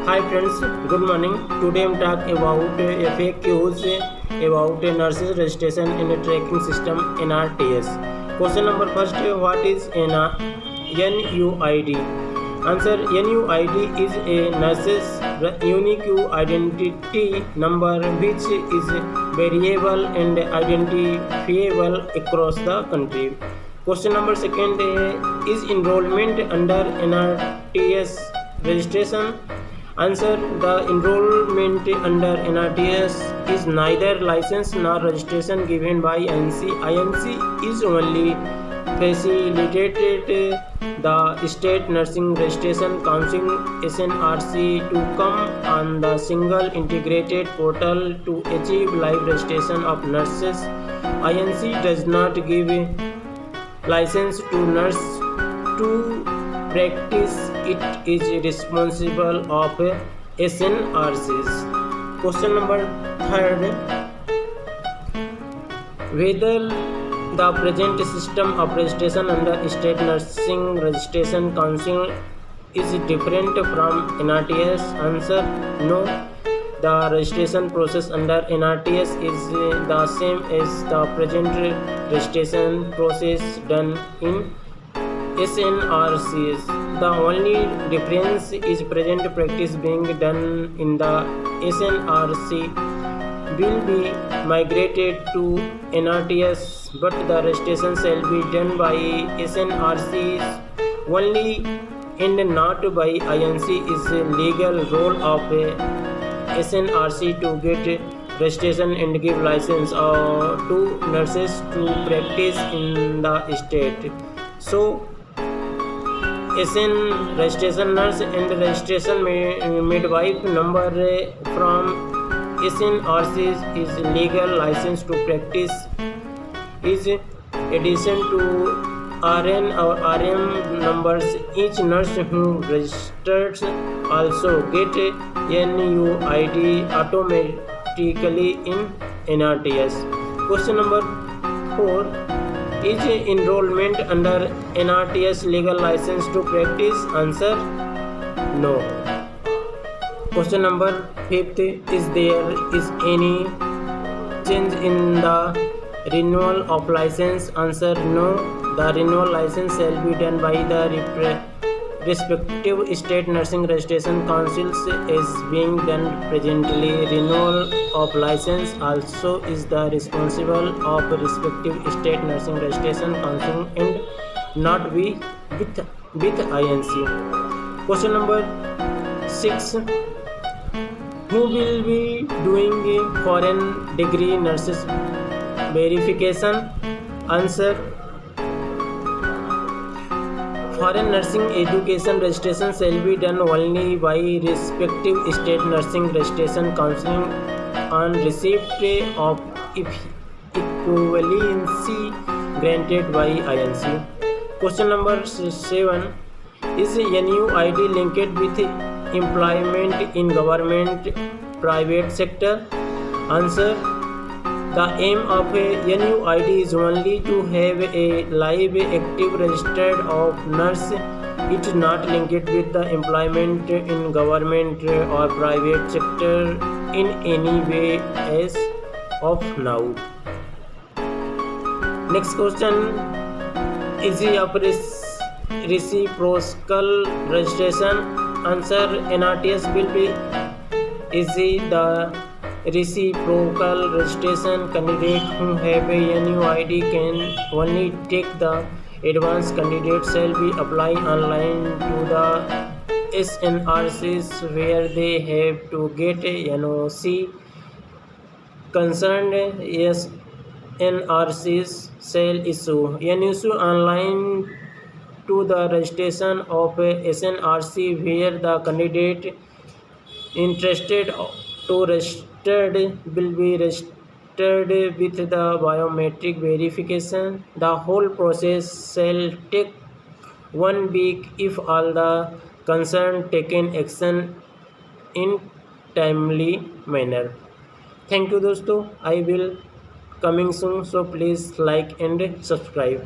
Hi friends, good morning. Today I'm talking about FAQs about a nurses registration in a tracking system NRTS. Question number first, what is NUID? Answer, NUID is a nurse's unique identity number which is variable and identifiable across the country. Question number second, is enrollment under NRTS registration? Answer, the enrollment under NRTS is neither license nor registration given by INC. INC is only facilitated the State Nursing Registration Council SNRC to come on the single integrated portal to achieve live registration of nurses. INC does not give license to nurse to practice. It is responsible of SNRCs. Question number third, whether the present system of registration under State Nursing Registration Council is different from NRTS? Answer, no. The registration process under NRTS is the same as the present registration process done in SNRCs. The only difference is present practice being done in the SNRC will be migrated to NRTS, but the registration shall be done by SNRCs only and not by INC. Is a legal role of SNRC to get registration and give license to nurses to practice in the state. So SN registration nurse and registration midwife number from SNRC is legal license to practice is addition to RN or RM numbers. Each nurse who registers also get NUID automatically in NRTS. Question number 4, is enrollment under NRTS legal license to practice? Answer, no. Question number 5, is there is any change in the renewal of license? Answer, no. The renewal license shall be done by the respective state nursing registration councils as being done presently. Renewal of license also is the responsible of respective state nursing registration council and not be with INC. Question number 6, who will be doing foreign degree nurses verification? Answer, foreign nursing education registration shall be done only by respective state nursing registration council on receipt of equivalency granted by INC. Question number 7, is NUID linked with employment in government private sector? Answer, the aim of NUID is only to have a live active registered of nurse. It is not linked with the employment in government or private sector in any way as of now. Next question, is of reciprocal registration? Answer, NRTS will be easy the reciprocal registration. Candidate who have a NUID can only take the advanced. Candidate shall be apply online to the SNRCs where they have to get a NOC. Concerned SNRCs shall issue NOC online to the registration of SNRC where the candidate interested to registered will be registered with the biometric verification. The whole process shall take 1 week if all the concerned taken action in timely manner. Thank you दोस्तों. I will coming soon, so please like and subscribe.